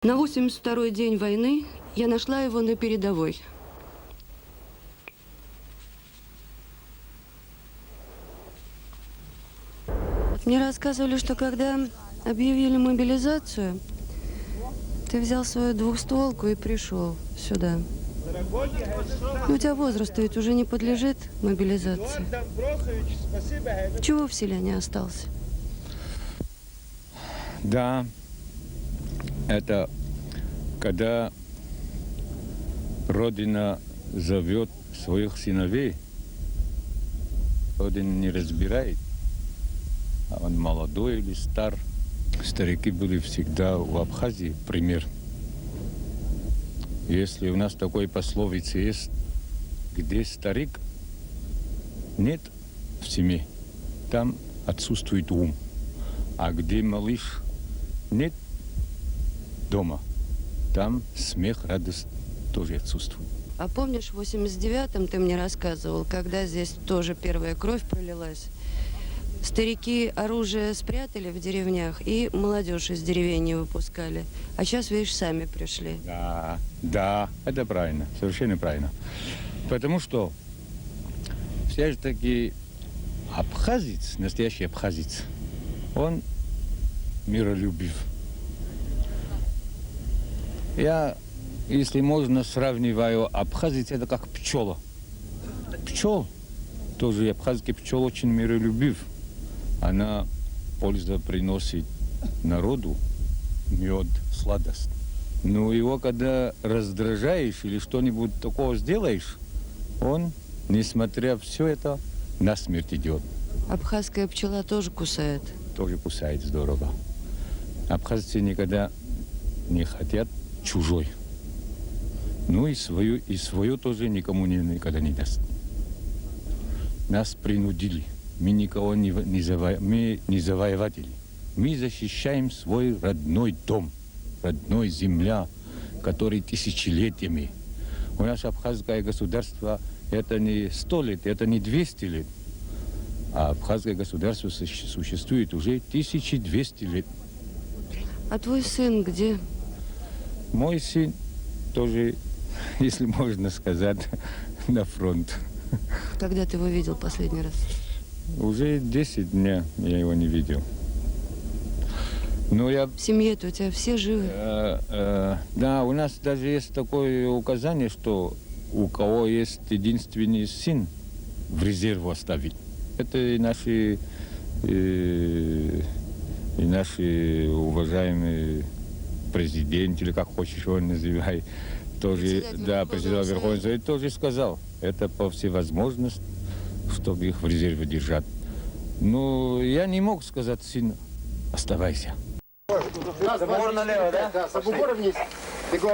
На 82-й день войны я нашла его на передовой. Мне рассказывали, что когда объявили мобилизацию, ты взял свою двухстволку и пришел сюда. Но у тебя возраст ведь уже не подлежит мобилизации. Чего в селе не остался? Да, это когда Родина зовет своих сыновей, Родина не разбирает, а он молодой или стар. Старики были всегда в Абхазии, пример. Если у нас такой пословица есть, где старик нет в семье, там отсутствует ум. А где малыш нет дома, там смех, радость тоже отсутствует. А помнишь, в 89-м ты мне рассказывал, когда здесь тоже первая кровь пролилась? Старики оружие спрятали в деревнях и молодежь из деревень не выпускали. А сейчас, видишь, сами пришли. Да, это правильно, совершенно правильно. Потому что все-таки абхазец, настоящий абхазец, он миролюбив. Я, если можно, сравниваю абхазец, это как пчела. Пчел, тоже абхазский пчел очень миролюбив. Она пользу приносит народу, мед, сладость. Но его, когда раздражаешь или что-нибудь такого сделаешь, он, несмотря все это, насмерть идет. Абхазская пчела тоже кусает. Тоже кусает здорово. Абхазцы никогда не хотят чужой. Ну и свою тоже никому никогда не даст. Нас принудили. Мы никого мы не завоеватели. Мы защищаем свой родной дом, родной земля, который тысячелетиями. У нас абхазское государство это не 100 лет, это не 200 лет. А абхазское государство существует уже 1200 лет. А твой сын где? Мой сын тоже, если можно сказать, на фронт. Когда ты его видел последний раз? Уже 10 дней я его не видел. Но я... В семье-то у тебя все живы? Да, у нас даже есть такое указание, что у кого есть единственный сын, в резерв оставить. Это и наши уважаемые президент, или как хочешь его называй, тоже, да, председатель Верховного Совета тоже сказал, это по всевозможности, чтобы их в резерве держать. Но я не мог сказать сыну, оставайся. Забор налево, да? Забор вниз. Бегом.